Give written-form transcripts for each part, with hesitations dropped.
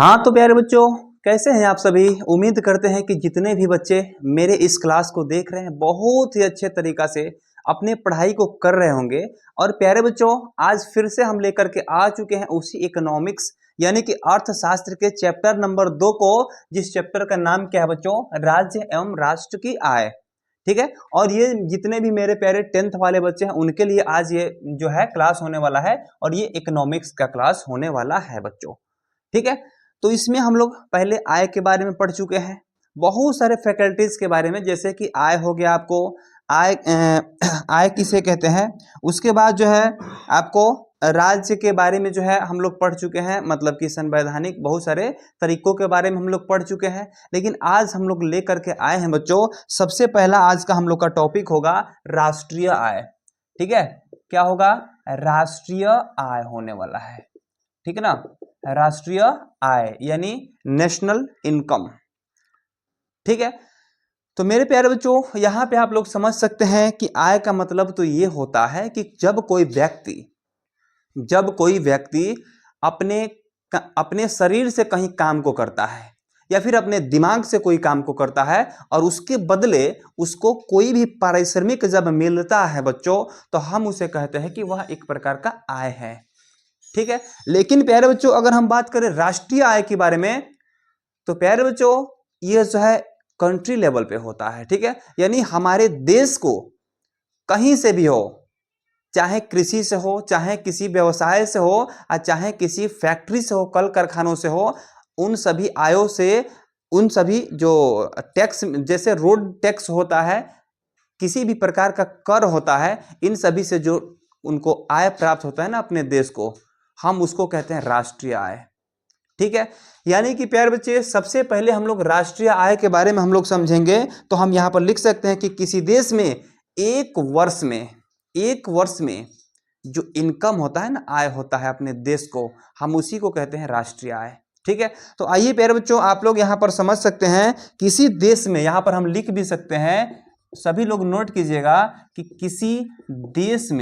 हाँ तो प्यारे बच्चों, कैसे हैं आप सभी। उम्मीद करते हैं कि जितने भी बच्चे मेरे इस क्लास को देख रहे हैं बहुत ही अच्छे तरीका से अपने पढ़ाई को कर रहे होंगे। और प्यारे बच्चों, आज फिर से हम लेकर के आ चुके हैं उसी इकोनॉमिक्स यानी कि अर्थशास्त्र के चैप्टर नंबर 2 को, जिस चैप्टर का नाम क्या है बच्चों, राज्य एवं राष्ट्र की आय। ठीक है। और ये जितने भी मेरे प्यारे 10th वाले बच्चे हैं उनके लिए आज ये जो है क्लास होने वाला है, और ये इकोनॉमिक्स का क्लास होने वाला है बच्चों। ठीक है। तो इसमें हम लोग पहले आय के बारे में पढ़ चुके हैं, बहुत सारे फैकल्टीज के बारे में, जैसे कि आय हो गया आपको, आय आय किसे कहते हैं। उसके बाद जो है आपको राज्य के बारे में जो है हम लोग पढ़ चुके हैं, मतलब कि संवैधानिक बहुत सारे तरीकों के बारे में हम लोग पढ़ चुके हैं। लेकिन आज हम लोग लेकर के आए हैं बच्चों, सबसे पहला आज का हम लोग का टॉपिक होगा राष्ट्रीय आय। ठीक है, क्या होगा, राष्ट्रीय आय होने वाला है। ठीक है ना, राष्ट्रीय आय यानी नेशनल इनकम। ठीक है। तो मेरे प्यारे बच्चों, यहां पे आप लोग समझ सकते हैं कि आय का मतलब तो ये होता है कि जब कोई व्यक्ति अपने शरीर से कहीं काम को करता है या फिर अपने दिमाग से कोई काम को करता है और उसके बदले उसको कोई भी पारिश्रमिक जब मिलता है बच्चों, तो हम उसे कहते हैं कि वह एक प्रकार का आय है। ठीक है। लेकिन प्यारे बच्चों, अगर हम बात करें राष्ट्रीय आय के बारे में, तो प्यारे बच्चों ये जो है कंट्री लेवल पे होता है। ठीक है, यानी हमारे देश को कहीं से भी हो, चाहे कृषि से हो, चाहे किसी व्यवसाय से हो, और चाहे किसी फैक्ट्री से हो, कल कारखानों से हो, उन सभी आयों से, उन सभी जो टैक्स, जैसे रोड टैक्स होता है, किसी भी प्रकार का कर होता है, इन सभी से जो उनको आय प्राप्त होता है ना अपने देश को, हम उसको कहते हैं राष्ट्रीय आय। ठीक है। यानी कि प्यारे बच्चे, सबसे पहले हम लोग राष्ट्रीय आय के बारे में हम लोग समझेंगे, तो हम यहां पर लिख सकते हैं कि किसी देश में एक वर्ष में जो इनकम होता है ना, आय होता है अपने देश को, हम उसी को कहते हैं राष्ट्रीय आय। ठीक है। तो आइए प्यारे बच्चों, आप लोग यहां पर समझ सकते हैं किसी देश में, यहां पर हम लिख भी सकते हैं, सभी लोग नोट कीजिएगा कि किसी देश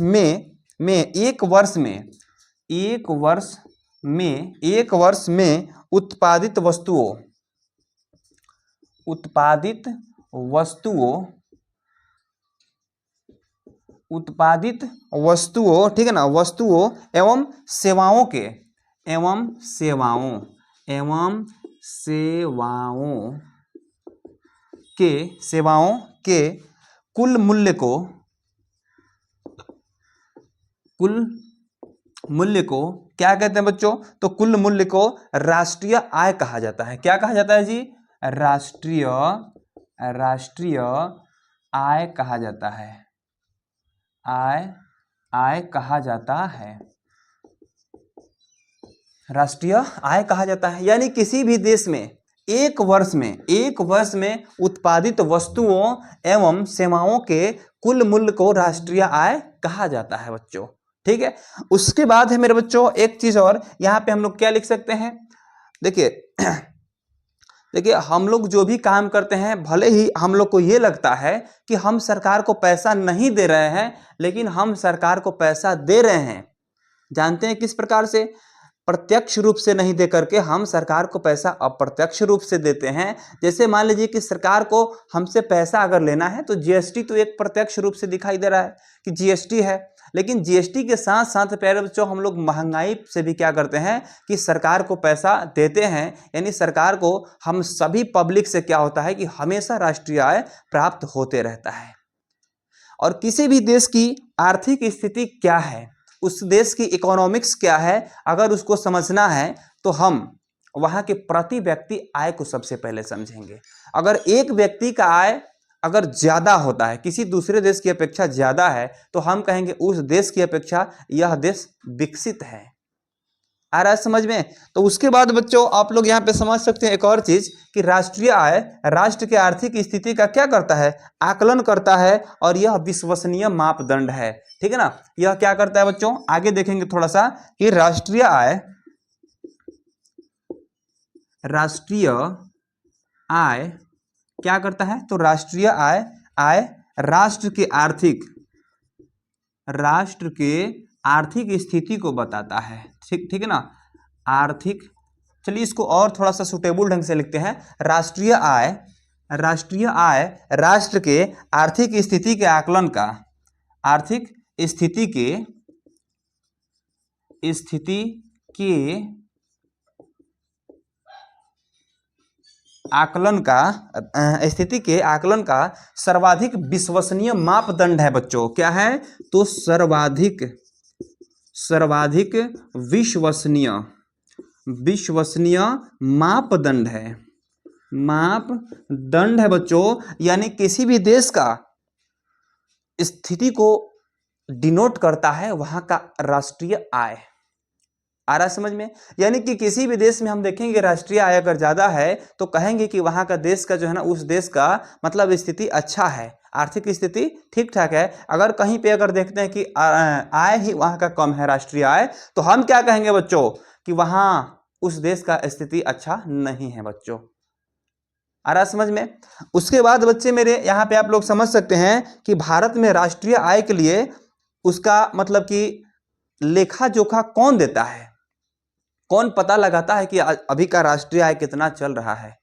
में एक वर्ष में उत्पादित वस्तुओं, ठीक है ना, वस्तुओं एवं सेवाओं के कुल मूल्य को क्या कहते हैं बच्चों, तो कुल मूल्य को राष्ट्रीय आय कहा जाता है। क्या कहा जाता है जी, राष्ट्रीय आय कहा जाता है। आय कहा जाता है, राष्ट्रीय आय कहा जाता है। यानी किसी भी देश में एक वर्ष में उत्पादित वस्तुओं एवं सेवाओं के कुल मूल्य को राष्ट्रीय आय कहा जाता है बच्चों। ठीक है। उसके बाद है मेरे बच्चों एक चीज और, यहां पे हम लोग क्या लिख सकते हैं, देखिए हम लोग जो भी काम करते हैं, भले ही हम लोग को ये लगता है कि हम सरकार को पैसा नहीं दे रहे हैं, लेकिन हम सरकार को पैसा दे रहे हैं। जानते हैं किस प्रकार से, प्रत्यक्ष रूप से नहीं दे करके हम सरकार को पैसा अप्रत्यक्ष रूप से देते हैं। जैसे मान लीजिए कि सरकार को हमसे पैसा अगर लेना है, तो जीएसटी तो एक प्रत्यक्ष रूप से दिखाई दे रहा है कि जीएसटी है, लेकिन जीएसटी के साथ साथ प्यारे बच्चों हम लोग महंगाई से भी क्या करते हैं कि सरकार को पैसा देते हैं। यानी सरकार को, हम सभी पब्लिक से क्या होता है कि हमेशा राष्ट्रीय आय प्राप्त होते रहता है। और किसी भी देश की आर्थिक स्थिति क्या है, उस देश की इकोनॉमिक्स क्या है, अगर उसको समझना है तो हम वहां के प्रति व्यक्ति आय को सबसे पहले समझेंगे। अगर एक व्यक्ति का आय अगर ज्यादा होता है, किसी दूसरे देश की अपेक्षा ज्यादा है, तो हम कहेंगे उस देश की अपेक्षा यह देश विकसित है। आ रहा है समझ में। तो उसके बाद बच्चों आप लोग यहाँ पे समझ सकते हैं एक और चीज, कि राष्ट्रीय आय राष्ट्र के आर्थिक स्थिति का क्या करता है, आकलन करता है, और यह विश्वसनीय मापदंड है। ठीक है ना, यह क्या करता है बच्चों, आगे देखेंगे थोड़ा सा कि राष्ट्रीय आय क्या करता है, तो राष्ट्रीय आय राष्ट्र के आर्थिक स्थिति को बताता है। ठीक है ना, आर्थिक, चलिए इसको और थोड़ा सा सुटेबल ढंग से लिखते हैं, राष्ट्रीय आय, राष्ट्रीय आय राष्ट्र के आर्थिक स्थिति के आकलन का, आर्थिक स्थिति के आकलन का, स्थिति के आकलन का सर्वाधिक विश्वसनीय मापदंड है बच्चों। क्या है? तो सर्वाधिक विश्वसनीय मापदंड है, मापदंड है बच्चों। यानी किसी भी देश का स्थिति को डिनोट करता है वहां का राष्ट्रीय आय। आ रहा समझ में? यानी कि किसी भी देश में हम देखेंगे राष्ट्रीय आय अगर ज्यादा है तो कहेंगे कि वहां का देश का जो है ना, उस देश का मतलब स्थिति अच्छा है, आर्थिक स्थिति ठीक ठाक है। अगर कहीं पे अगर देखते हैं कि आय ही वहां का कम है, राष्ट्रीय आय, तो हम क्या कहेंगे बच्चों कि वहां उस देश का स्थिति अच्छा नहीं है बच्चों। आ रहा समझ में? उसके बाद बच्चे मेरे यहाँ पे आप लोग समझ सकते हैं कि भारत में राष्ट्रीय आय के लिए उसका मतलब कि लेखा जोखा कौन देता है, कौन पता लगाता है कि अभी का राष्ट्रीय आय कितना चल रहा है।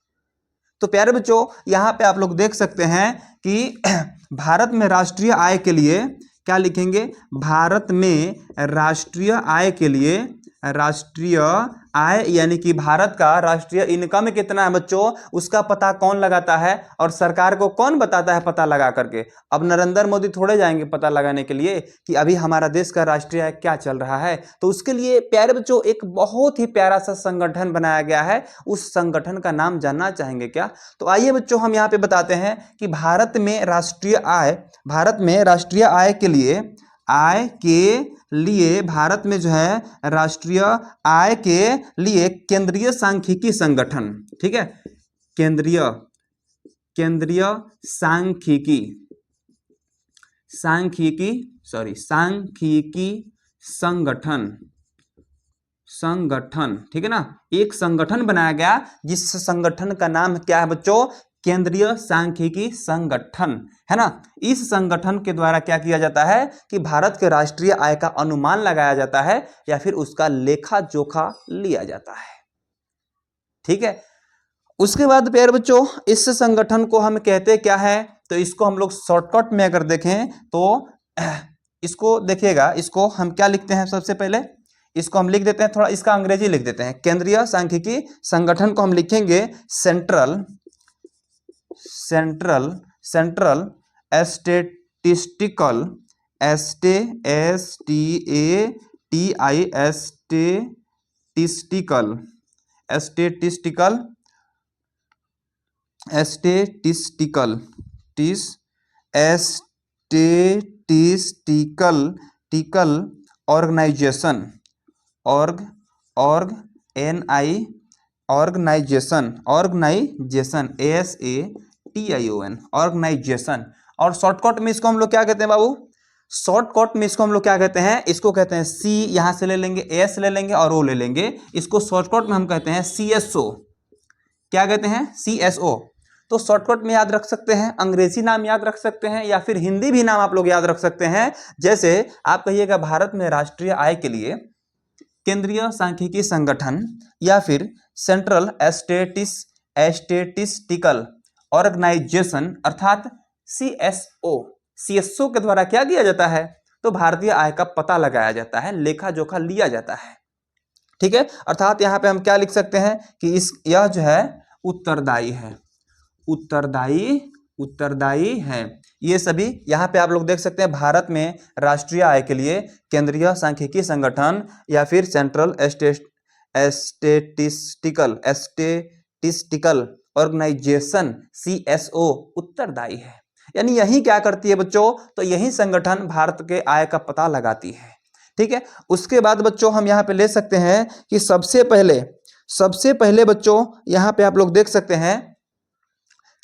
तो प्यारे बच्चों यहाँ पे आप लोग देख सकते हैं कि भारत में राष्ट्रीय आय के लिए क्या लिखेंगे? भारत में राष्ट्रीय आय के लिए, राष्ट्रीय आय यानी कि भारत का राष्ट्रीय इनकम कितना है बच्चों, उसका पता कौन लगाता है और सरकार को कौन बताता है पता लगा करके? अब नरेंद्र मोदी थोड़े जाएंगे पता लगाने के लिए कि अभी हमारा देश का राष्ट्रीय आय क्या चल रहा है। तो उसके लिए प्यारे बच्चों एक बहुत ही प्यारा सा संगठन बनाया गया है। उस संगठन का नाम जानना चाहेंगे क्या? तो आइए बच्चों हम यहाँ पे बताते हैं कि भारत में राष्ट्रीय आय के लिए, आय के लिए भारत में जो है राष्ट्रीय आय के लिए केंद्रीय सांख्यिकी संगठन, ठीक है, केंद्रीय सांख्यिकी संगठन, ठीक है ना, एक संगठन बनाया गया जिस संगठन का नाम क्या है बच्चों? केंद्रीय सांख्यिकी संगठन, है ना। इस संगठन के द्वारा क्या किया जाता है कि भारत के राष्ट्रीय आय का अनुमान लगाया जाता है या फिर उसका लेखा जोखा लिया जाता है, ठीक है। उसके बाद प्यारे बच्चों इस संगठन को हम कहते क्या है? तो इसको हम लोग शॉर्टकट में अगर देखें तो इसको देखिएगा, इसको हम क्या लिखते हैं? सबसे पहले इसको हम लिख देते हैं, थोड़ा इसका अंग्रेजी लिख देते हैं। केंद्रीय सांख्यिकी संगठन को हम लिखेंगे सेंट्रल स्टैटिस्टिकल ऑर्गेनाइजेशन, ऑर्गेनाइजेशन। और शॉर्टकट में इसको हम लोग क्या कहते हैं बाबू? शॉर्टकट में इसको हम लोग क्या कहते हैं? इसको कहते हैं सी, यहां से ले लेंगे, एस ले लेंगे और ओ ले लेंगे। इसको शॉर्टकट में हम कहते हैं CSO। क्या कहते हैं? CSO। तो शॉर्टकट में याद रख सकते हैं, अंग्रेजी नाम याद रख सकते हैं या फिर हिंदी भी नाम आप लोग याद रख सकते हैं। जैसे आप कहिएगा भारत में राष्ट्रीय आय के लिए केंद्रीय सांख्यिकी संगठन या फिर सेंट्रल स्टैटिस्टिकल ऑर्गेनाइजेशन अर्थात CSO के द्वारा क्या किया जाता है? तो भारतीय आय का पता लगाया जाता है, लेखा जोखा लिया जाता है, ठीक है। अर्थात यहाँ पे हम क्या लिख सकते हैं कि यह जो है उत्तरदायी है, उत्तरदायी है। ये सभी यहाँ पे आप लोग देख सकते हैं। भारत में राष्ट्रीय आय के लिए केंद्रीय सांख्यिकी संगठन या फिर सेंट्रल स्टैटिस्टिकल ऑर्गेनाइजेशन CSO उत्तरदायी है। यानी यही क्या करती है बच्चों? तो यही संगठन भारत के आय का पता लगाती है, ठीक है। उसके बाद बच्चों हम यहाँ पे ले सकते हैं कि सबसे पहले बच्चों यहाँ पे आप लोग देख सकते हैं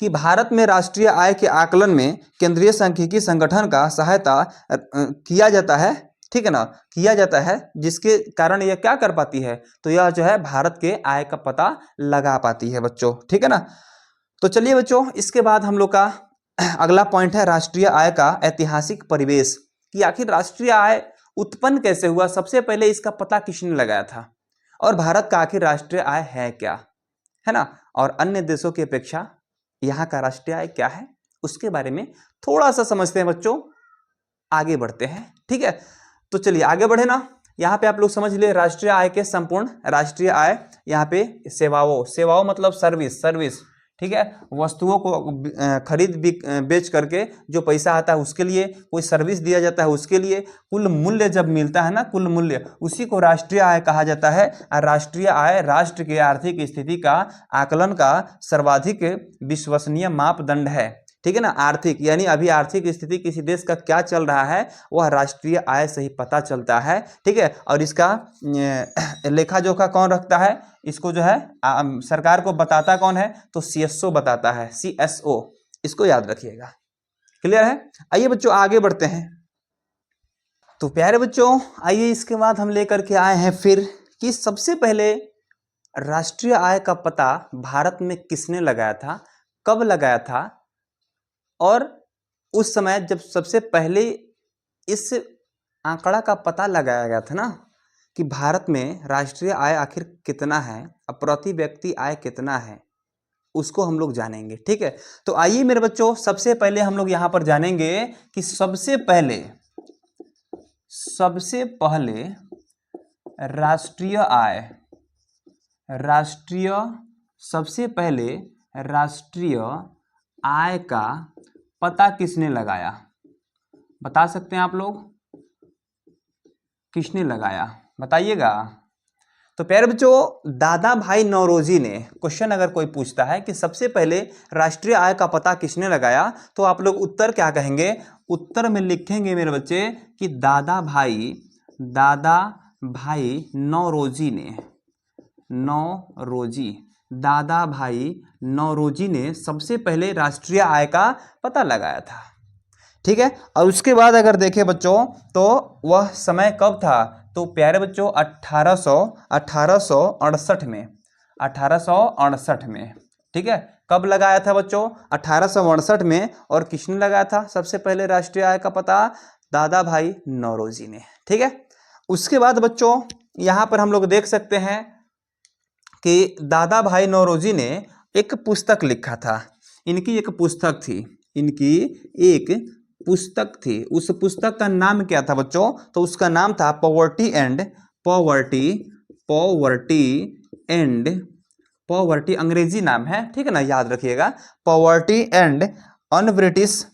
कि भारत में राष्ट्रीय आय के आकलन में केंद्रीय सांख्यिकी संगठन का सहायता किया जाता है, ठीक है ना, किया जाता है, जिसके कारण यह क्या कर पाती है? तो यह जो है भारत के आय का पता लगा पाती है बच्चों, ठीक है ना। तो चलिए बच्चों इसके बाद हम लोग का अगला पॉइंट है राष्ट्रीय आय का ऐतिहासिक परिवेश, कि आखिर राष्ट्रीय आय उत्पन्न कैसे हुआ, सबसे पहले इसका पता किसने लगाया था और भारत का आखिर राष्ट्रीय आय है क्या, है ना, और अन्य देशों की अपेक्षा यहाँ का राष्ट्रीय आय क्या है, उसके बारे में थोड़ा सा समझते हैं बच्चों, आगे बढ़ते हैं। ठीक है, तो चलिए आगे बढ़े ना। यहाँ पे आप लोग समझ लिए राष्ट्रीय आय के संपूर्ण राष्ट्रीय आय, यहाँ पे सेवाओं मतलब सर्विस, ठीक है, वस्तुओं को खरीद बेच करके जो पैसा आता है उसके लिए, कोई सर्विस दिया जाता है उसके लिए कुल मूल्य जब मिलता है ना, कुल मूल्य, उसी को राष्ट्रीय आय कहा जाता है। और राष्ट्रीय आय राष्ट्र की आर्थिक स्थिति का आकलन का सर्वाधिक विश्वसनीय मापदंड है। ठीक है ना, आर्थिक यानी अभी आर्थिक स्थिति किसी देश का क्या चल रहा है वह राष्ट्रीय आय से ही पता चलता है। ठीक है, और इसका लेखा जोखा कौन रखता है, इसको जो है सरकार को बताता कौन है, तो CSO बताता है, CSO, इसको याद रखिएगा। क्लियर है? आइए बच्चों आगे बढ़ते हैं। तो प्यारे बच्चों आइए इसके बाद हम लेकर के आए हैं फिर कि सबसे पहले राष्ट्रीय आय का पता भारत में किसने लगाया था, कब लगाया था, और उस समय जब सबसे पहले इस आंकड़ा का पता लगाया गया था ना कि भारत में राष्ट्रीय आय आखिर कितना है, अब प्रति व्यक्ति आय कितना है, उसको हम लोग जानेंगे। ठीक है, तो आइए मेरे बच्चों सबसे पहले हम लोग यहाँ पर जानेंगे कि सबसे पहले राष्ट्रीय आय का पता किसने लगाया, बता सकते हैं आप लोग, किसने लगाया, बताइएगा। तो प्यारे बच्चों दादा भाई नौरोजी ने, क्वेश्चन अगर कोई पूछता है कि सबसे पहले राष्ट्रीय आय का पता किसने लगाया, तो आप लोग उत्तर क्या कहेंगे, उत्तर में लिखेंगे मेरे बच्चे कि दादा भाई नौरोजी ने, दादा भाई नौरोजी ने सबसे पहले राष्ट्रीय आय का पता लगाया था। ठीक है, और उसके बाद अगर देखें बच्चों तो वह समय कब था, तो प्यारे बच्चों 1868 में। ठीक है, कब लगाया था बच्चों, 1868 में। और किसने लगाया था सबसे पहले राष्ट्रीय आय का पता, दादा भाई नौरोजी ने। ठीक है, उसके बाद बच्चों यहाँ पर हम लोग देख सकते हैं कि दादा भाई नौरोजी ने एक पुस्तक लिखा था, इनकी एक पुस्तक थी, उस पुस्तक का नाम क्या था बच्चों, तो उसका नाम था पॉवर्टी, अंग्रेजी नाम है, ठीक है ना, याद रखिएगा, पॉवर्टी एंड अनब्रिटिश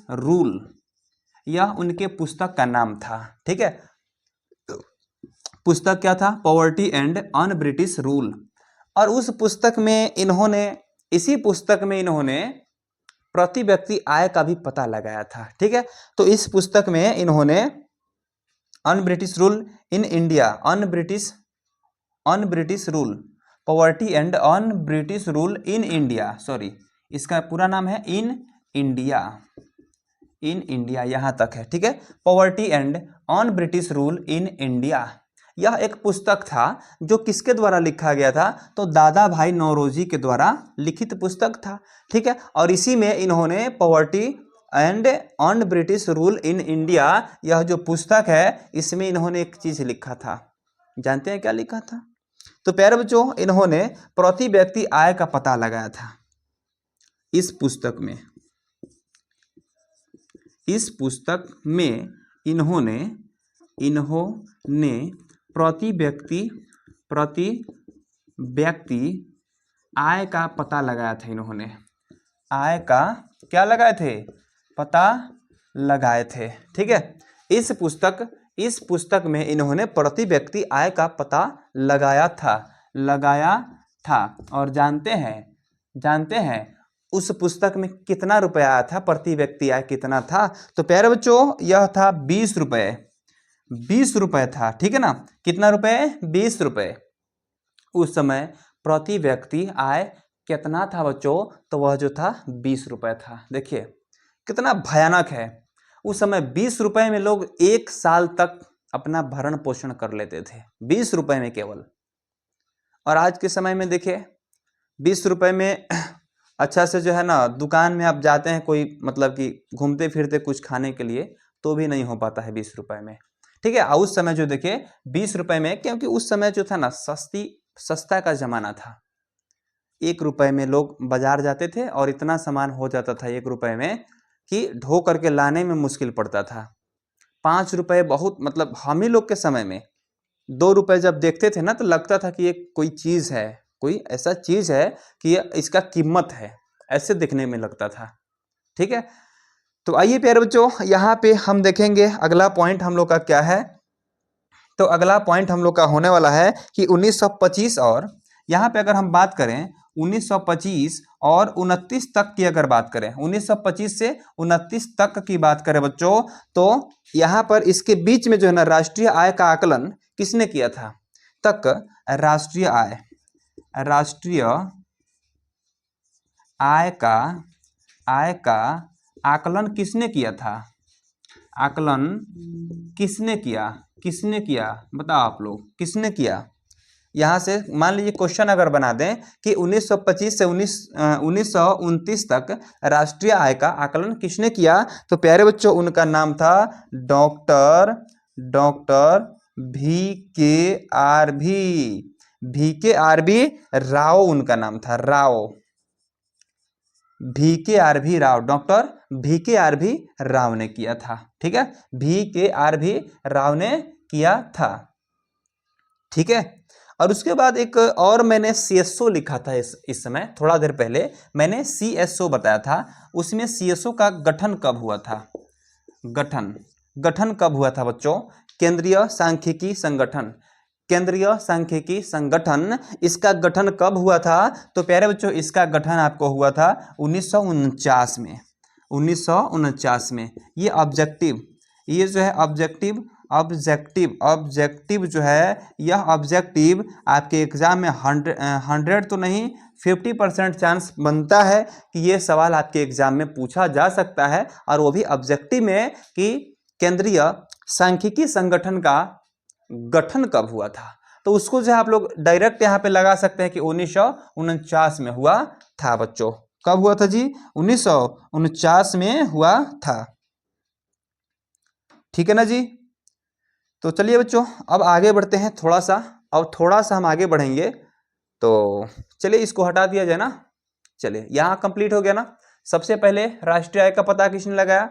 रूल, यह उनके पुस्तक का नाम था। ठीक है, पुस्तक क्या था, पॉवर्टी एंड अनब्रिटिश रूल। और उस पुस्तक में इसी पुस्तक में इन्होंने प्रति व्यक्ति आय का भी पता लगाया था। ठीक है, तो इस पुस्तक में इन्होंने un-British rule in India, un-British rule, poverty and un-British rule in India, sorry इसका पूरा नाम है इन इंडिया, यहां तक है। ठीक है, poverty and un-British rule in India, यह एक पुस्तक था जो किसके द्वारा लिखा गया था, तो दादा भाई नौरोजी के द्वारा लिखित पुस्तक था। ठीक है, और इसी में इन्होंने poverty and un-British rule in India, यह जो पुस्तक है इसमें इन्होंने एक चीज लिखा था, जानते हैं क्या लिखा था, तो प्यारे बच्चों इन्होंने प्रति व्यक्ति आय का पता लगाया था इस पुस्तक में इन्होंने प्रति व्यक्ति आय का पता लगाया था, इन्होंने आय का क्या लगाए थे, पता लगाए थे। ठीक है, इस पुस्तक में इन्होंने प्रति व्यक्ति आय का पता लगाया था। और जानते हैं उस पुस्तक में कितना रुपया आया था, प्रति व्यक्ति आय कितना था, तो प्यारे बच्चों यह था 20 रुपए था। ठीक है ना, कितना रुपए, 20 रुपए। उस समय प्रति व्यक्ति आय कितना था बच्चों, तो वह जो था 20 रुपए था। देखिए कितना भयानक है, उस समय 20 रुपए में लोग 1 साल तक अपना भरण पोषण कर लेते थे, 20 रुपए में केवल। और आज के समय में देखिए 20 रुपए में अच्छा से जो है ना, दुकान में आप जाते हैं कोई मतलब कि घूमते फिरते कुछ खाने के लिए, तो भी नहीं हो पाता है 20 रुपए में। ठीक है, उस समय जो देखिए 20 रुपए में, क्योंकि उस समय जो था ना सस्ता का जमाना था। 1 रुपए में लोग बाजार जाते थे और इतना सामान हो जाता था 1 रुपए में कि ढो करके लाने में मुश्किल पड़ता था। 5 रुपए बहुत, मतलब हम ही लोग के समय में 2 रुपए जब देखते थे ना तो लगता था कि ये कोई चीज़ है, कोई ऐसा चीज़ है कि ये इसका कीमत है, ऐसे दिखने में लगता था। ठीक है, तो आइए प्यारे बच्चों, यहाँ पे हम देखेंगे अगला पॉइंट हम लोग का क्या है। तो अगला पॉइंट हम लोग का होने वाला है कि 1925 और यहाँ पे अगर हम बात करें 1925 और 29 तक की अगर बात करें, 1925 से 29 तक की बात करें बच्चों, तो यहाँ पर इसके बीच में जो है ना राष्ट्रीय आय का आकलन किसने किया था? तक राष्ट्रीय आय का आकलन किसने किया था? आकलन किसने किया बताओ आप लोग, किसने किया? यहाँ से मान लीजिए क्वेश्चन अगर बना दें कि 1925 से 1929 तक राष्ट्रीय आय का आकलन किसने किया, तो प्यारे बच्चों उनका नाम था डॉक्टर वी के आर भी राव, उनका नाम था Rao, VKRV Rao, doctor VKRV Rao ने किया था। ठीक है, VKRV राव ने किया था। ठीक है, और उसके बाद एक और मैंने CSO लिखा था इस समय, थोड़ा देर पहले मैंने CSO बताया था। उसमें CSO का गठन कब हुआ था? गठन कब हुआ था बच्चों? केंद्रीय सांख्यिकी संगठन, इसका गठन कब हुआ था? तो प्यारे बच्चों इसका गठन आपको हुआ था 1949 में। 1949 में। ये जो है ऑब्जेक्टिव जो है, यह ऑब्जेक्टिव आपके एग्जाम में 100 तो नहीं 50% चांस बनता है कि ये सवाल आपके एग्जाम में पूछा जा सकता है, और वो भी ऑब्जेक्टिव में कि केंद्रीय सांख्यिकी संगठन का गठन कब हुआ था। तो उसको जो है आप लोग डायरेक्ट यहाँ पे लगा सकते हैं कि 1949 में हुआ था बच्चों। कब हुआ था जी? 1949 में हुआ था। ठीक है ना जी। तो चलिए बच्चों अब आगे बढ़ते हैं थोड़ा सा, अब थोड़ा सा हम आगे बढ़ेंगे। तो चलिए इसको हटा दिया जाए ना। चलिए यहाँ कंप्लीट हो गया ना। सबसे पहले राष्ट्रीय आय का पता किसने लगाया?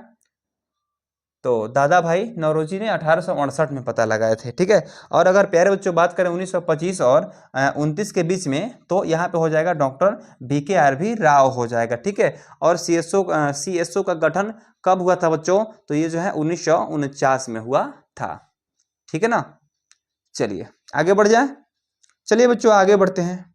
तो दादा भाई नौरोजी ने 1868 में पता लगाए थे। ठीक है, और अगर प्यारे बच्चों बात करें 1925 और 29 के बीच में, तो यहाँ पे हो जाएगा डॉक्टर VKRV राव हो जाएगा। ठीक है, और CSO का गठन कब हुआ था बच्चों? तो ये जो है 1949 में हुआ था। ठीक है ना। चलिए आगे बढ़ जाए। चलिए बच्चों आगे बढ़ते हैं।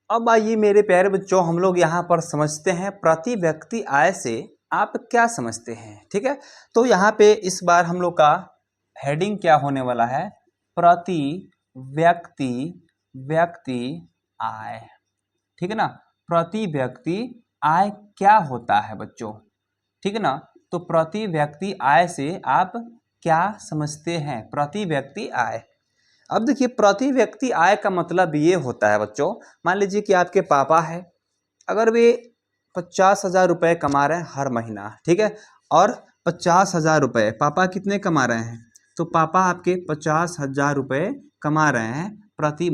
अब आइए मेरे प्यारे बच्चों, हम लोग यहाँ पर समझते हैं प्रति व्यक्ति आय से आप क्या समझते हैं। ठीक है, तो यहाँ पे इस बार हम लोग का हेडिंग क्या होने वाला है? प्रति व्यक्ति आय। ठीक है ना, प्रति व्यक्ति आय क्या होता है बच्चों? ठीक है ना, तो प्रति व्यक्ति आय से आप क्या समझते हैं? प्रति व्यक्ति आय। अब देखिए प्रति व्यक्ति आय का मतलब ये होता है बच्चों, मान लीजिए कि आपके पापा है, अगर वे 50,000 रुपये कमा रहे हैं हर महीना। ठीक है, और 50,000 रुपये पापा कितने कमा रहे हैं? तो पापा आपके 50,000 रुपये कमा रहे हैं प्रति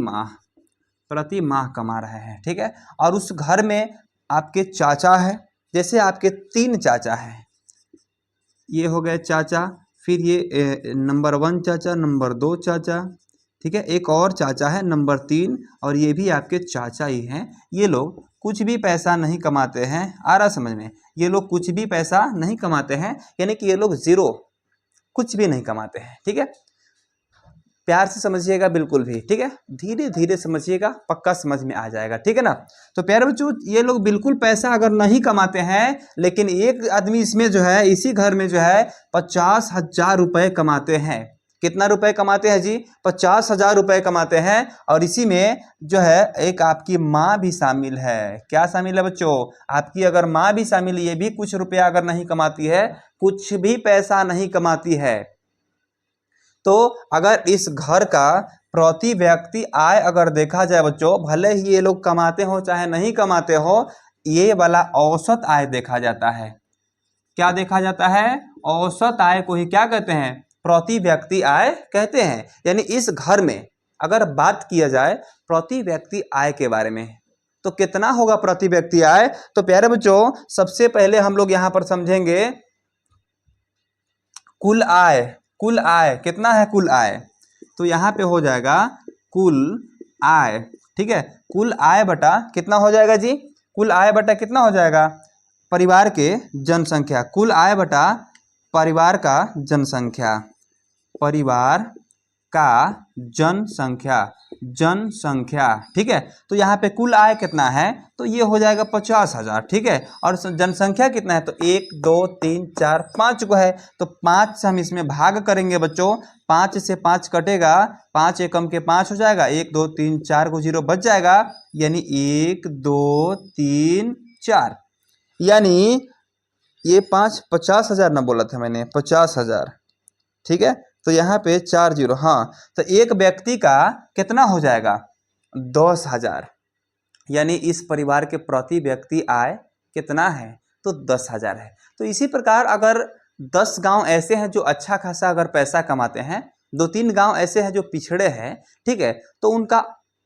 माह कमा रहे हैं। ठीक है, और उस घर में आपके चाचा है, जैसे आपके 3 चाचा हैं, ये हो गए चाचा, फिर ये नंबर 1 चाचा, नंबर 2 चाचा, ठीक है, एक और चाचा है नंबर 3, और ये भी आपके चाचा ही हैं। ये लोग कुछ भी पैसा नहीं कमाते हैं। आ रहा समझ में? ये लोग कुछ भी पैसा नहीं कमाते हैं, यानी कि ये लोग जीरो, कुछ भी नहीं कमाते हैं। ठीक है, प्यार से समझिएगा बिल्कुल भी। ठीक है, धीरे धीरे समझिएगा, पक्का समझ में आ जाएगा। ठीक है ना। तो प्यारे बच्चों ये लोग बिल्कुल पैसा अगर नहीं कमाते हैं, लेकिन एक आदमी इसमें जो है, इसी घर में जो है 50,000 रुपये कमाते हैं। कितना रुपए कमाते हैं जी? 50,000 रुपये कमाते हैं, और इसी में जो है एक आपकी माँ भी शामिल है। क्या शामिल है बच्चों? आपकी अगर माँ भी शामिल, ये भी कुछ रुपया अगर नहीं कमाती है, कुछ भी पैसा नहीं कमाती है, तो अगर इस घर का प्रति व्यक्ति आय अगर देखा जाए बच्चों, भले ही ये लोग कमाते हो चाहे नहीं कमाते हो, ये वाला औसत आय देखा जाता है। क्या देखा जाता है? औसत आय को ही क्या कहते हैं? प्रति व्यक्ति आय कहते हैं। यानी इस घर में अगर बात किया जाए प्रति व्यक्ति आय के बारे में तो कितना होगा प्रति व्यक्ति आय? तो प्यारे बच्चों सबसे पहले हम लोग यहां पर समझेंगे कुल आय। कुल आय कितना है? कुल आय तो यहाँ पे हो जाएगा कुल आय। ठीक है, कुल आय बटा कितना हो जाएगा जी? कुल आय बटा कितना हो जाएगा? परिवार के जनसंख्या। कुल आय बटा परिवार का जनसंख्या। परिवार का जनसंख्या। जनसंख्या। ठीक है, तो यहाँ पे कुल आय कितना है? तो ये हो जाएगा 50,000। ठीक है, और जनसंख्या कितना है? तो 1 2 3 4 5 को है, तो 5 से हम इसमें भाग करेंगे बच्चों। 5 से 5 कटेगा, 5 एकम के 5 हो जाएगा, 1 2 3 4 को 0 बच जाएगा, यानी 1 2 3 4, यानी ये 5 50,000 ना बोला था मैंने, 50,000। ठीक है, तो यहाँ पे 4 0। हाँ, तो एक व्यक्ति का कितना हो जाएगा? 10,000। यानी इस परिवार के प्रति व्यक्ति आय कितना है? तो 10,000 है। तो इसी प्रकार अगर 10 गांव ऐसे हैं जो अच्छा खासा अगर पैसा कमाते हैं, 2-3 गांव ऐसे हैं जो पिछड़े हैं, ठीक है, तो उनका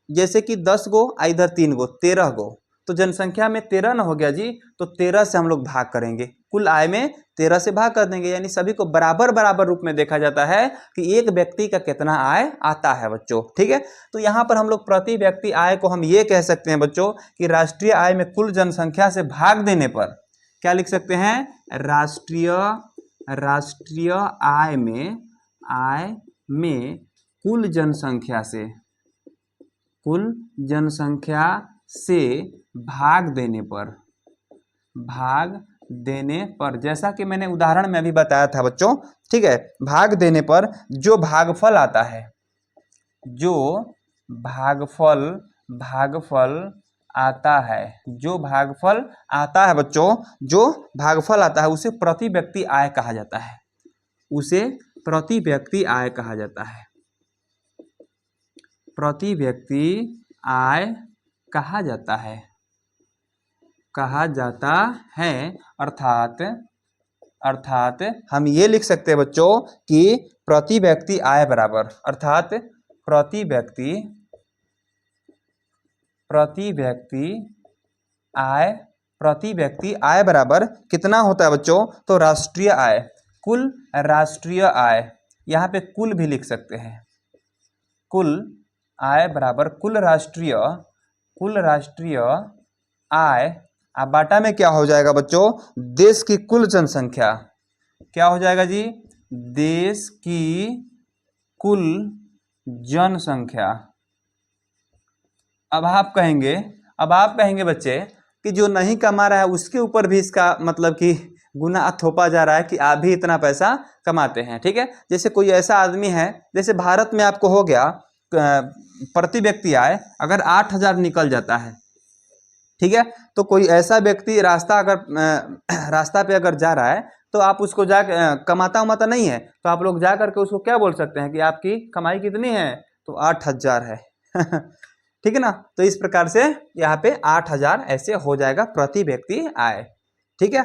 जैसे कि 10 गो इधर 3 गो 13 गो, तो जनसंख्या में 13 ना हो गया जी, तो 13 से हम लोग भाग करेंगे, कुल आय में 13 से भाग कर देंगे। यानी सभी को बराबर बराबर रूप में देखा जाता है कि एक व्यक्ति का कितना आय आता है बच्चों। ठीक है, तो यहाँ पर हम लोग प्रति व्यक्ति आय को हम ये कह सकते हैं बच्चों कि राष्ट्रीय आय में कुल जनसंख्या से भाग देने पर क्या लिख सकते हैं? राष्ट्रीय आय में कुल जनसंख्या से भाग देने पर जैसा कि मैंने उदाहरण में अभी बताया था बच्चों। ठीक है, भाग देने पर जो भागफल आता है, जो भागफल आता है बच्चों, जो भागफल आता है उसे प्रति व्यक्ति आय कहा जाता है। उसे प्रति व्यक्ति आय कहा जाता है। प्रति व्यक्ति आय कहा जाता है। अर्थात हम ये लिख सकते हैं बच्चों कि प्रति व्यक्ति आय बराबर, अर्थात प्रति व्यक्ति आय बराबर कितना होता है बच्चों? तो राष्ट्रीय आय, कुल राष्ट्रीय आय, यहाँ पे कुल भी लिख सकते हैं। कुल आय बराबर कुल राष्ट्रीय आय, बाटा में क्या हो जाएगा बच्चों? देश की कुल जनसंख्या। क्या हो जाएगा जी? देश की कुल जनसंख्या। अब आप कहेंगे बच्चे कि जो नहीं कमा रहा है उसके ऊपर भी इसका मतलब कि गुना थोपा जा रहा है कि आप भी इतना पैसा कमाते हैं। ठीक है, जैसे कोई ऐसा आदमी है, जैसे भारत में आपको हो गया प्रति व्यक्ति आय अगर 8,000 निकल जाता है, ठीक है, तो कोई ऐसा व्यक्ति रास्ता पे अगर जा रहा है तो आप उसको जा कमाता उमाता नहीं है, तो आप लोग जा करके उसको क्या बोल सकते हैं कि आपकी कमाई कितनी है? तो 8,000 है। ठीक है ना, तो इस प्रकार से यहाँ पे 8,000 ऐसे हो जाएगा प्रति व्यक्ति आय। ठीक है,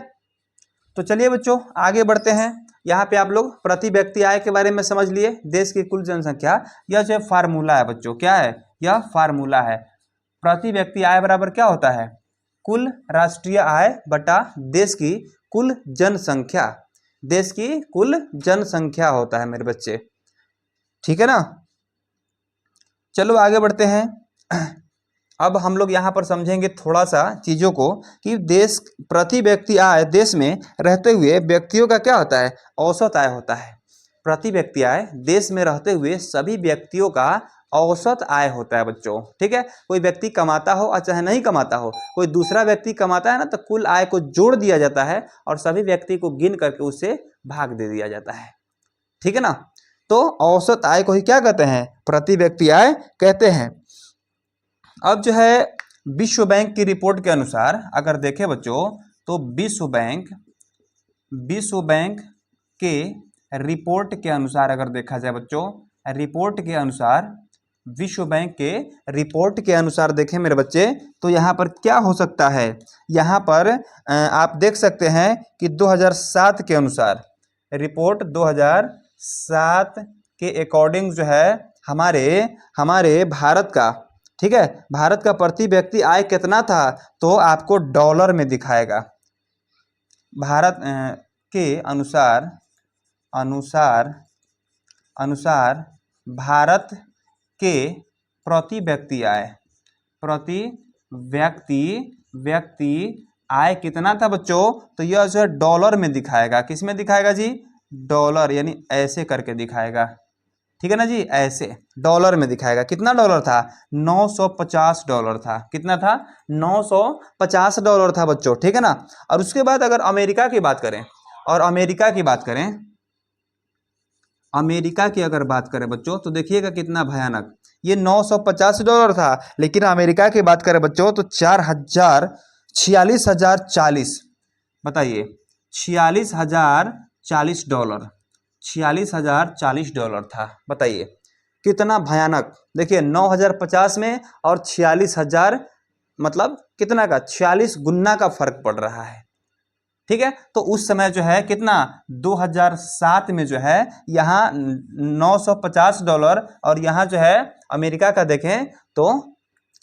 तो चलिए बच्चों आगे बढ़ते हैं। यहाँ पे आप लोग प्रति व्यक्ति आय के बारे में समझ लिए, देश की कुल जनसंख्या, यह जो फार्मूला है बच्चों, क्या है? यह फार्मूला है। प्रति व्यक्ति आय बराबर क्या होता है? कुल राष्ट्रीय आय बटा देश की कुल जनसंख्या। देश की कुल जनसंख्या होता है मेरे बच्चे। ठीक है ना, चलो आगे बढ़ते हैं। अब हम लोग यहाँ पर समझेंगे थोड़ा सा चीज़ों को कि देश प्रति व्यक्ति आय, देश में रहते हुए व्यक्तियों का क्या होता है? औसत आय होता है। प्रति व्यक्ति आय देश में रहते हुए सभी व्यक्तियों का औसत आय होता है बच्चों। ठीक है, कोई व्यक्ति कमाता हो और चाहे नहीं कमाता हो, कोई दूसरा व्यक्ति कमाता है ना, तो कुल आय को जोड़ दिया जाता है और सभी व्यक्ति को गिन करके उससे भाग दे दिया जाता है। ठीक है ना, तो औसत आय को ही क्या कहते हैं? प्रति व्यक्ति आय कहते हैं। अब जो है विश्व बैंक की रिपोर्ट के अनुसार अगर देखें बच्चों, तो विश्व बैंक के रिपोर्ट के अनुसार अगर देखा जाए बच्चों, रिपोर्ट के अनुसार विश्व बैंक के रिपोर्ट के अनुसार देखें मेरे बच्चे, तो यहाँ पर क्या हो सकता है, यहाँ पर आप देख सकते हैं कि 2007 के अनुसार, रिपोर्ट 2007 के अकॉर्डिंग जो है हमारे भारत का, ठीक है, भारत का प्रति व्यक्ति आय कितना था, तो आपको डॉलर में दिखाएगा। भारत के अनुसार भारत के प्रति व्यक्ति आय कितना था बच्चों, तो यह जो है डॉलर में दिखाएगा। किस में दिखाएगा जी, डॉलर, यानी ऐसे करके दिखाएगा, ठीक है ना जी, ऐसे डॉलर में दिखाएगा। कितना डॉलर था, 950 डॉलर था। कितना था, 950 डॉलर था बच्चों, ठीक है ना। और उसके बाद अगर अमेरिका की बात करें, और अमेरिका की अगर बात करें बच्चों, तो देखिएगा कितना भयानक, ये 950 डॉलर था, लेकिन अमेरिका की बात करें बच्चों तो 46,040, बताइए 46,040 डॉलर, 46,040 डॉलर था। बताइए कितना भयानक। देखिए 9,050 में और 46,000, मतलब कितना का, 46 गुना का फर्क पड़ रहा है, ठीक है। तो उस समय जो है कितना, 2007 में जो है यहाँ 950 डॉलर, और यहाँ जो है अमेरिका का देखें तो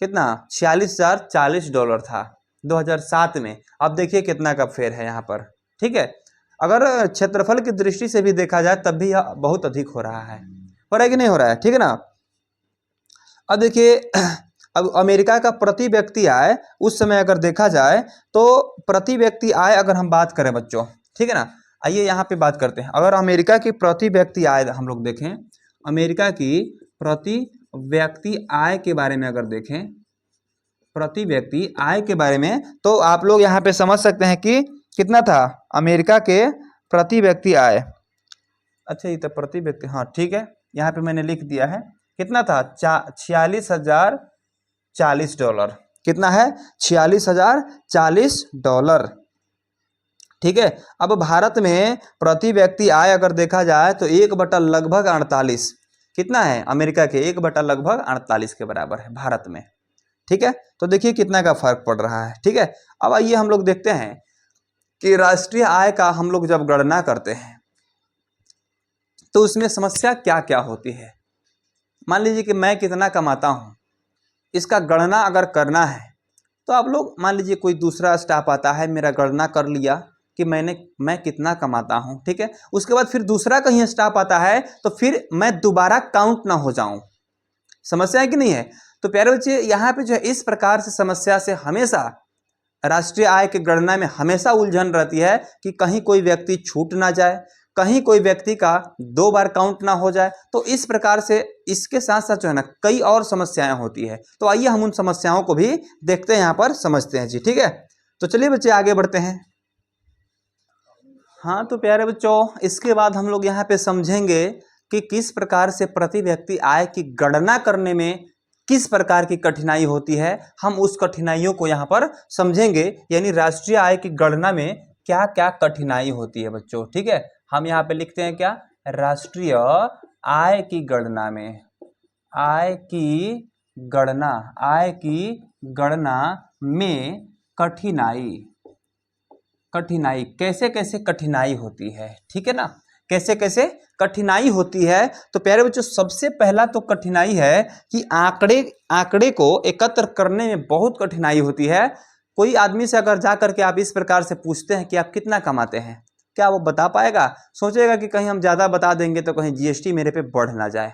कितना, 46,040 डॉलर था 2007 में। अब देखिए कितना का फेर है यहाँ पर, ठीक है। अगर क्षेत्रफल की दृष्टि से भी देखा जाए तब भी यह बहुत अधिक हो रहा है कि नहीं हो रहा है, ठीक है ना। अब देखिए अब अमेरिका का प्रति व्यक्ति आय उस समय अगर देखा जाए तो प्रति व्यक्ति आय अगर हम बात करें बच्चों, ठीक है ना, आइए यहाँ पे बात करते हैं। अगर अमेरिका की प्रति व्यक्ति आय हम लोग देखें, अमेरिका की प्रति व्यक्ति आय के बारे में अगर देखें, प्रति व्यक्ति आय के बारे में, तो आप लोग यहाँ पे समझ सकते हैं कि कितना था अमेरिका के प्रति व्यक्ति आय। अच्छा ये तो प्रति व्यक्ति, हाँ ठीक है, यहाँ पे मैंने लिख दिया है। कितना था, 46,040 डॉलर। कितना है, 46,040 डॉलर, ठीक है। अब भारत में प्रति व्यक्ति आय अगर देखा जाए तो 1/48 कितना है, अमेरिका के 1/48 के बराबर है भारत में, ठीक है। तो देखिए कितना का फर्क पड़ रहा है, ठीक है। अब आइए हम लोग देखते हैं कि राष्ट्रीय आय का हम लोग जब गणना करते हैं तो उसमें समस्या क्या क्या होती है। मान लीजिए कि मैं कितना कमाता हूं, इसका गणना अगर करना है तो आप लोग मान लीजिए कोई दूसरा स्टाफ आता है, मेरा गणना कर लिया कि मैं कितना कमाता हूं, ठीक है। उसके बाद फिर दूसरा कहीं स्टाफ आता है तो फिर मैं दोबारा काउंट ना हो जाऊं। समस्या है कि नहीं है। तो प्यारे बच्चे यहाँ पे जो है इस प्रकार से समस्या से हमेशा राष्ट्रीय आय की गणना में हमेशा उलझन रहती है कि कहीं कोई व्यक्ति छूट ना जाए, कहीं कोई व्यक्ति का 2 बार काउंट ना हो जाए। तो इस प्रकार से इसके साथ साथ जो है ना कई और समस्याएं होती है। तो आइए हम उन समस्याओं को भी देखते हैं, यहाँ पर समझते हैं जी, ठीक है। तो चलिए बच्चे आगे बढ़ते हैं। हाँ तो प्यारे बच्चों इसके बाद हम लोग यहाँ पे समझेंगे कि किस प्रकार से प्रति व्यक्ति आय की गणना करने में किस प्रकार की कठिनाई होती है। हम उस कठिनाइयों को यहाँ पर समझेंगे, यानी राष्ट्रीय आय की गणना में क्या क्या कठिनाई होती है बच्चों, ठीक है। हम यहाँ पे लिखते हैं क्या, राष्ट्रीय आय की गणना में, आय की गणना में कठिनाई कैसे कैसे कठिनाई होती है, ठीक है ना, कैसे कैसे कठिनाई होती है। तो प्यारे बच्चों सबसे पहला तो कठिनाई है कि आंकड़े को एकत्र करने में बहुत कठिनाई होती है। कोई आदमी से अगर जा करके आप इस प्रकार से पूछते हैं कि आप कितना कमाते हैं, क्या वो बता पाएगा, सोचेगा कि कहीं हम ज्यादा बता देंगे तो कहीं जीएसटी मेरे पे बढ़ ना जाए,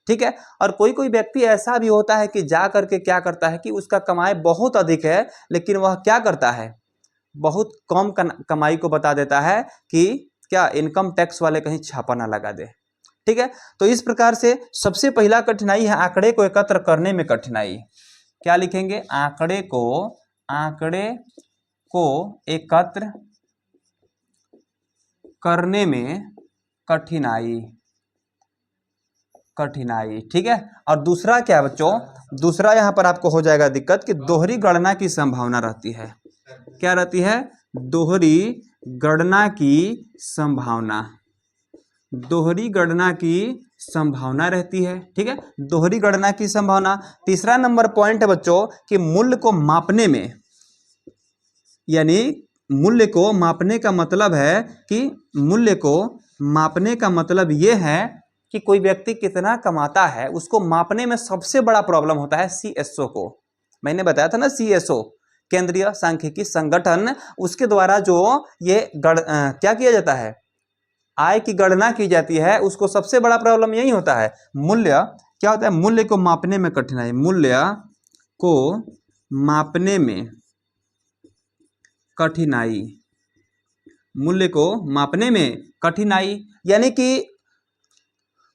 ठीक है। और कोई कोई व्यक्ति ऐसा भी होता है कि जा करके क्या करता है कि उसका कमाई बहुत अधिक है, लेकिन वह क्या करता है, बहुत कम कमाई को बता देता है कि क्या इनकम टैक्स वाले कहीं छापा ना लगा दे, ठीक है। तो इस प्रकार से सबसे पहला कठिनाई है आंकड़े को एकत्र करने में कठिनाई। क्या लिखेंगे, आंकड़े को एकत्र करने में कठिनाई, ठीक है। और दूसरा क्या है बच्चों, दूसरा यहाँ पर आपको हो जाएगा दिक्कत कि दोहरी गणना की संभावना रहती है। क्या रहती है, दोहरी गणना की संभावना, दोहरी गणना की संभावना रहती है। ठीक है, दोहरी गणना की संभावना। तीसरा नंबर पॉइंट है बच्चों कि मूल्य को मापने में, यानी मूल्य को मापने का मतलब है कि मूल्य को मापने का मतलब ये है कि कोई व्यक्ति कितना कमाता है, उसको मापने में सबसे बड़ा प्रॉब्लम होता है CSO को। मैंने बताया था ना, CSO केंद्रीय सांख्यिकी संगठन, उसके द्वारा जो ये क्या किया जाता है, आय की गणना की जाती है, उसको सबसे बड़ा प्रॉब्लम यही होता है। मूल्य क्या होता है, मूल्य को मापने में कठिनाई, मूल्य को मापने में कठिनाई, मूल्य को मापने में कठिनाई। यानी कि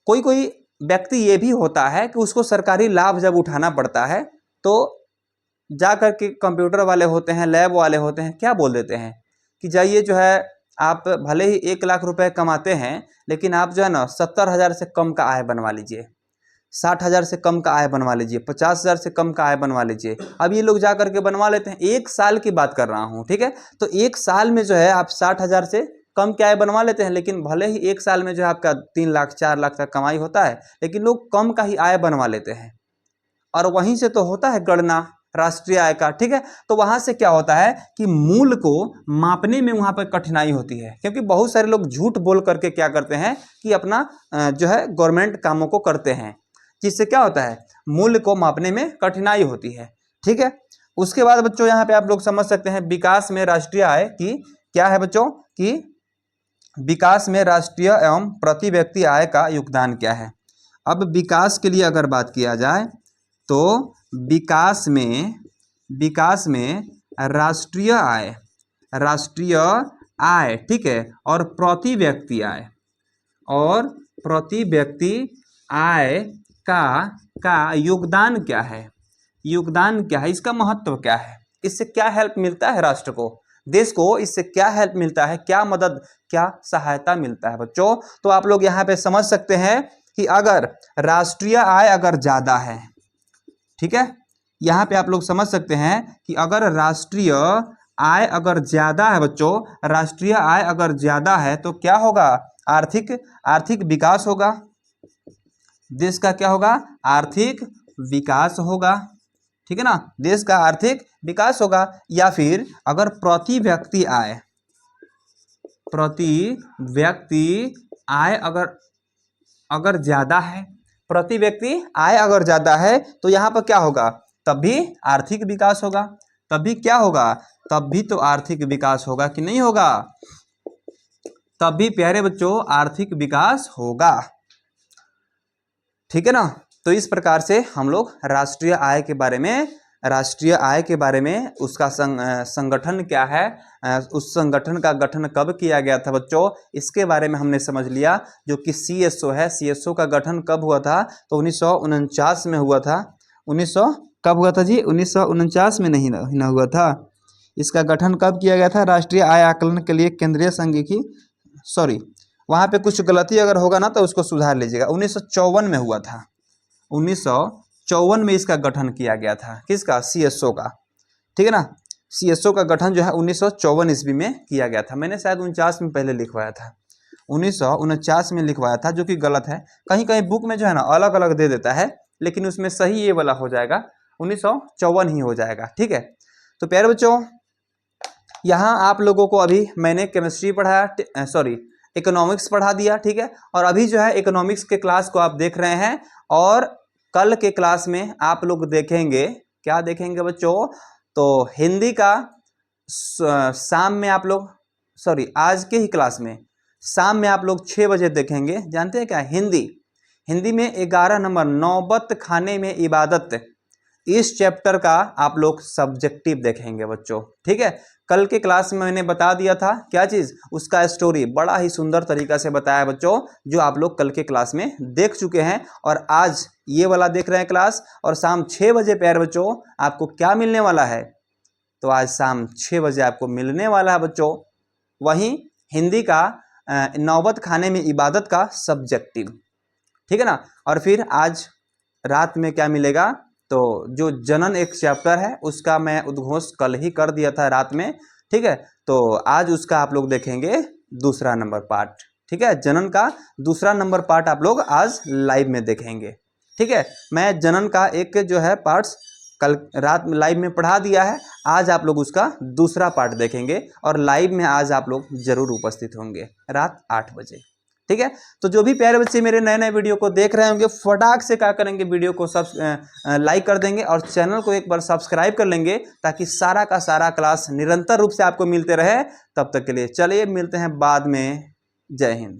कोई कोई व्यक्ति ये भी होता है कि उसको सरकारी लाभ जब उठाना पड़ता है तो जा कर के कंप्यूटर वाले होते हैं, लैब वाले होते हैं, क्या बोल देते हैं कि जाइए जो है आप भले ही 1 लाख रुपए कमाते हैं, लेकिन आप जो है ना 70,000 से कम का आय बनवा लीजिए, 60,000 से कम का आय बनवा लीजिए, 50,000 से कम का आय बनवा लीजिए। अब ये लोग जा करके बनवा लेते हैं। 1 साल की बात कर रहा हूँ, ठीक है। तो 1 साल में जो है आप 60,000 से कम के आय बनवा लेते हैं, लेकिन भले ही 1 साल में जो है आपका 3 लाख 4 लाख का कमाई होता है, लेकिन लोग कम का ही आय बनवा लेते हैं। और वहीं से तो होता है गणना राष्ट्रीय आय का, ठीक है। तो वहां से क्या होता है कि मूल्य को मापने में वहां पर कठिनाई होती है, क्योंकि बहुत सारे लोग झूठ बोल करके क्या करते हैं कि अपना जो है गवर्नमेंट कामों को करते हैं, जिससे क्या होता है मूल्य को मापने में कठिनाई होती है। ठीक है, उसके बाद बच्चों यहाँ पे आप लोग समझ सकते हैं विकास में राष्ट्रीय आय की क्या है बच्चों, कि विकास में राष्ट्रीय एवं प्रति व्यक्ति आय का योगदान क्या है। अब विकास के लिए अगर बात किया जाए तो विकास में राष्ट्रीय आय, ठीक है, और प्रति व्यक्ति आय का योगदान क्या है, इसका महत्व क्या है, इससे क्या हेल्प मिलता है राष्ट्र को, देश को, इससे क्या हेल्प मिलता है, क्या मदद, क्या सहायता मिलता है बच्चों। तो आप लोग यहाँ पे समझ सकते हैं कि अगर राष्ट्रीय आय अगर ज्यादा है, ठीक है, यहाँ पे आप लोग समझ सकते हैं कि अगर राष्ट्रीय आय अगर ज्यादा है बच्चों, राष्ट्रीय आय अगर ज्यादा है तो क्या होगा, आर्थिक विकास होगा, देश का क्या होगा, आर्थिक विकास होगा, ठीक है ना, देश का आर्थिक विकास होगा। या फिर अगर प्रति व्यक्ति आय अगर ज्यादा है, प्रति व्यक्ति आय अगर ज्यादा है तो यहाँ पर क्या होगा, तब भी आर्थिक विकास होगा, तब भी क्या होगा, तब भी तो आर्थिक विकास होगा कि नहीं होगा, तब भी प्यारे बच्चों आर्थिक विकास होगा, ठीक है ना। तो इस प्रकार से हम लोग राष्ट्रीय आय के बारे में उसका संगठन क्या है, उस संगठन का गठन कब किया गया था बच्चों, इसके बारे में हमने समझ लिया। जो कि CSO है, CSO का गठन कब हुआ था, तो 1949 में हुआ था। कब हुआ था जी, 1949 में नहीं हुआ था। इसका गठन कब किया गया था, राष्ट्रीय आय आकलन के लिए केंद्रीय सांख्यिकी, सॉरी वहाँ पे कुछ गलती अगर होगा ना तो उसको सुधार लीजिएगा, 1954 में हुआ था, 1954 में इसका गठन किया गया था, किसका, CSO का, ठीक है ना। CSO का गठन जो है 1954 ईस्वी में किया गया था। मैंने शायद 49 में पहले लिखवाया था, 1949 में लिखवाया था, जो कि गलत है। कहीं कहीं बुक में जो है ना अलग अलग दे देता है, लेकिन उसमें सही ये वाला हो जाएगा, 1954 ही हो जाएगा, ठीक है। तो प्यारे बच्चों, यहाँ आप लोगों को अभी मैंने केमिस्ट्री पढ़ाया, सॉरी इकोनॉमिक्स पढ़ा दिया, ठीक है। और अभी जो है इकोनॉमिक्स के क्लास को आप देख रहे हैं, और कल के क्लास में आप लोग देखेंगे, क्या देखेंगे बच्चों, तो हिंदी का शाम में आप लोग, सॉरी आज के ही क्लास में शाम में आप लोग 6 बजे देखेंगे। जानते हैं क्या, हिंदी में 11 नंबर नौबत खाने में इबादत, इस चैप्टर का आप लोग सब्जेक्टिव देखेंगे बच्चों, ठीक है। कल के क्लास में मैंने बता दिया था क्या चीज, उसका स्टोरी बड़ा ही सुंदर तरीका से बताया बच्चों, जो आप लोग कल के क्लास में देख चुके हैं, और आज ये वाला देख रहे हैं क्लास। और शाम 6 बजे प्यारे बच्चों आपको क्या मिलने वाला है, तो आज शाम 6 बजे आपको मिलने वाला है बच्चों वहीं हिंदी का नौबत खाने में इबादत का सब्जेक्टिव, ठीक है ना। और फिर आज रात में क्या मिलेगा, तो जो जनन एक चैप्टर है उसका मैं उद्घोष कल ही कर दिया था रात में, ठीक है। तो आज उसका आप लोग देखेंगे दूसरा नंबर पार्ट, ठीक है, जनन का दूसरा नंबर पार्ट आप लोग आज लाइव में देखेंगे। ठीक है, मैं जनन का एक जो है पार्ट्स कल रात में लाइव में पढ़ा दिया है, आज आप लोग उसका दूसरा पार्ट देखेंगे और लाइव में आज आप लोग जरूर उपस्थित होंगे रात 8 बजे। ठीक है, तो जो भी प्यारे बच्चे मेरे नए नए वीडियो को देख रहे होंगे फटाक से क्या करेंगे, वीडियो को लाइक कर देंगे और चैनल को एक बार सब्सक्राइब कर लेंगे ताकि सारा का सारा क्लास निरंतर रूप से आपको मिलते रहे। तब तक के लिए चलिए मिलते हैं बाद में। जय हिंद।